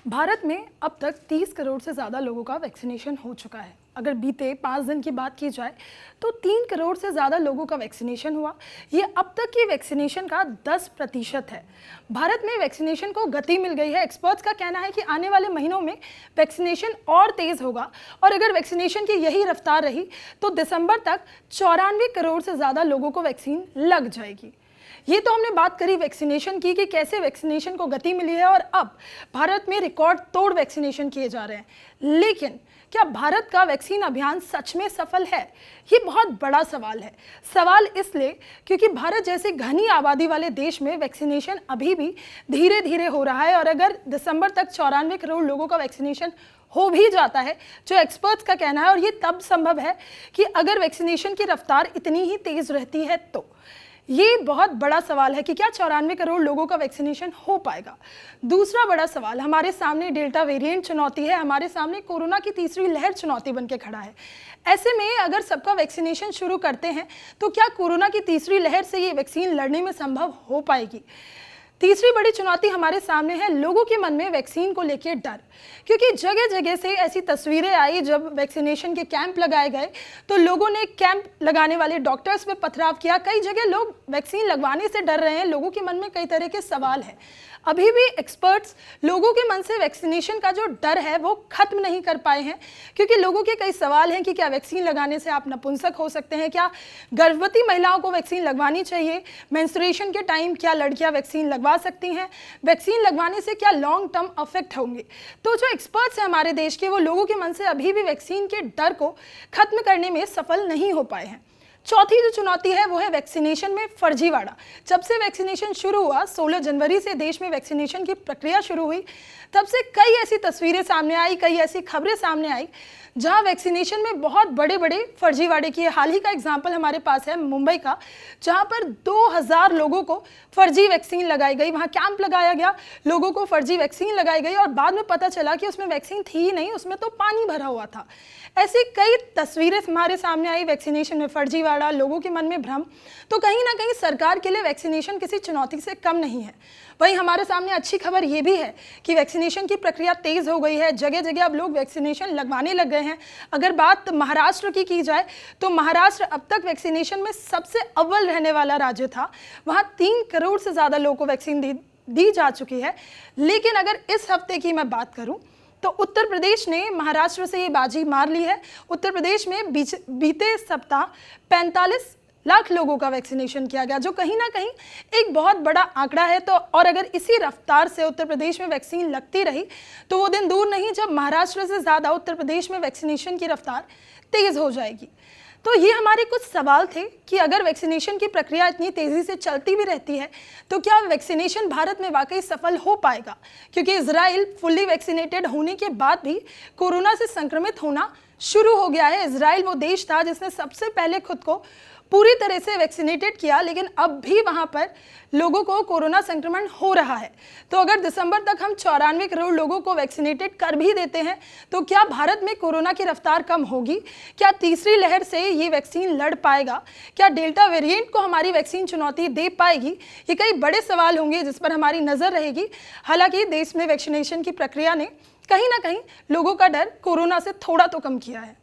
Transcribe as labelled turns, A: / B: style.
A: भारत में अब तक 30 करोड़ से ज़्यादा लोगों का वैक्सीनेशन हो चुका है। अगर बीते 5 दिन की बात की जाए तो 3 करोड़ से ज़्यादा लोगों का वैक्सीनेशन हुआ। ये अब तक की वैक्सीनेशन का 10% है। भारत में वैक्सीनेशन को गति मिल गई है। एक्सपर्ट्स का कहना है कि आने वाले महीनों में वैक्सीनेशन और तेज़ होगा और अगर वैक्सीनेशन की यही रफ्तार रही तो दिसंबर तक 94 करोड़ से ज़्यादा लोगों को वैक्सीन लग जाएगी। ये तो हमने बात करी वैक्सीनेशन की कि कैसे वैक्सीनेशन को गति मिली है और अब भारत में रिकॉर्ड तोड़ वैक्सीनेशन किए जा रहे हैं। लेकिन क्या भारत का वैक्सीन अभियान सच में सफल है? ये बहुत बड़ा सवाल है। सवाल इसलिए क्योंकि भारत जैसे घनी आबादी वाले देश में वैक्सीनेशन अभी भी धीरे धीरे हो रहा है और अगर दिसंबर तक 94 करोड़ लोगों का वैक्सीनेशन हो भी जाता है, जो एक्सपर्ट्स का कहना है, और ये तब संभव है कि अगर वैक्सीनेशन की रफ्तार इतनी ही तेज रहती है तो ये बहुत बड़ा सवाल है कि क्या 94 करोड़ लोगों का वैक्सीनेशन हो पाएगा। दूसरा बड़ा सवाल, हमारे सामने डेल्टा वेरिएंट चुनौती है, हमारे सामने कोरोना की तीसरी लहर चुनौती बनके खड़ा है। ऐसे में अगर सबका वैक्सीनेशन शुरू करते हैं तो क्या कोरोना की तीसरी लहर से ये वैक्सीन लड़ने में संभव हो पाएगी? तीसरी बड़ी चुनौती हमारे सामने है लोगों के मन में वैक्सीन को लेकर डर, क्योंकि जगह जगह से ऐसी तस्वीरें आई जब वैक्सीनेशन के कैंप लगाए गए तो लोगों ने कैंप लगाने वाले डॉक्टर्स पे पथराव किया। कई जगह लोग वैक्सीन लगवाने से डर रहे हैं। लोगों के मन में कई तरह के सवाल हैं। अभी भी एक्सपर्ट्स लोगों के मन से वैक्सीनेशन का जो डर है वो खत्म नहीं कर पाए हैं, क्योंकि लोगों के कई सवाल हैं कि क्या वैक्सीन लगाने से आप नपुंसक हो सकते हैं, क्या गर्भवती महिलाओं को वैक्सीन लगवानी चाहिए, मेंस्ट्रुएशन के टाइम क्या लड़कियां वैक्सीन लगवा सकती हैं, वैक्सीन लगवाने से क्या लॉन्ग टर्म इफेक्ट होंगे। तो जो एक्सपर्ट्स हैं हमारे देश के, वो लोगों के मन से अभी भी वैक्सीन के डर को खत्म करने में सफल नहीं हो पाए हैं। चौथी जो चुनौती है वो है वैक्सीनेशन में फर्जीवाड़ा। जब से वैक्सीनेशन शुरू हुआ, 16 जनवरी से देश में वैक्सीनेशन की प्रक्रिया शुरू हुई, तब से कई ऐसी तस्वीरें सामने आई, कई ऐसी खबरें सामने आई जहां वैक्सीनेशन में बहुत बड़े बड़े फर्जीवाड़े किए। हाल ही का एग्जाम्पल हमारे पास है मुंबई का, जहां पर 2000 लोगों को फर्जी वैक्सीन लगाई गई। वहां कैंप लगाया गया, लोगों को फर्जी वैक्सीन लगाई गई और बाद में पता चला कि उसमें वैक्सीन थी ही नहीं, उसमें तो पानी भरा हुआ था। ऐसी कई तस्वीरें हमारे सामने आई। वैक्सीनेशन में फर्जीवाड़ा, लोगों के मन में भ्रम। तो कहीं ना कहीं सरकार के लिए वैक्सीनेशन किसी चुनौती से कम नहीं है। वहीं हमारे सामने अच्छी खबर ये भी है कि वैक्सीनेशन की प्रक्रिया तेज हो गई है। जगह जगह अब लोग वैक्सीनेशन लगवाने लग गए हैं। अगर बात महाराष्ट्र की जाए तो महाराष्ट्र अब तक वैक्सीनेशन में सबसे अव्वल रहने वाला राज्य था। वहाँ 3 करोड़ से ज़्यादा लोगों को वैक्सीन दी जा चुकी है। लेकिन अगर इस हफ्ते की मैं बात करूँ तो उत्तर प्रदेश ने महाराष्ट्र से ये बाजी मार ली है। उत्तर प्रदेश में बीते सप्ताह 45 लाख लोगों का वैक्सीनेशन किया गया, जो कहीं ना कहीं एक बहुत बड़ा आंकड़ा है। तो और अगर इसी रफ्तार से उत्तर प्रदेश में वैक्सीन लगती रही तो वो दिन दूर नहीं जब महाराष्ट्र से ज़्यादा उत्तर प्रदेश में वैक्सीनेशन की रफ्तार तेज़ हो जाएगी। तो ये हमारे कुछ सवाल थे कि अगर वैक्सीनेशन की प्रक्रिया इतनी तेज़ी से चलती भी रहती है तो क्या वैक्सीनेशन भारत में वाकई सफल हो पाएगा, क्योंकि इजराइल फुल्ली वैक्सीनेटेड होने के बाद भी कोरोना से संक्रमित होना शुरू हो गया है। इजराइल वो देश था जिसने सबसे पहले खुद को पूरी तरह से वैक्सीनेटेड किया, लेकिन अब भी वहाँ पर लोगों को कोरोना संक्रमण हो रहा है। तो अगर दिसंबर तक हम 94 करोड़ लोगों को वैक्सीनेटेड कर भी देते हैं तो क्या भारत में कोरोना की रफ्तार कम होगी? क्या तीसरी लहर से ये वैक्सीन लड़ पाएगा? क्या डेल्टा वेरिएंट को हमारी वैक्सीन चुनौती दे पाएगी? ये कई बड़े सवाल होंगे जिस पर हमारी नज़र रहेगी। हालांकि देश में वैक्सीनेशन की प्रक्रिया ने कहीं ना कहीं लोगों का डर कोरोना से थोड़ा तो कम किया है।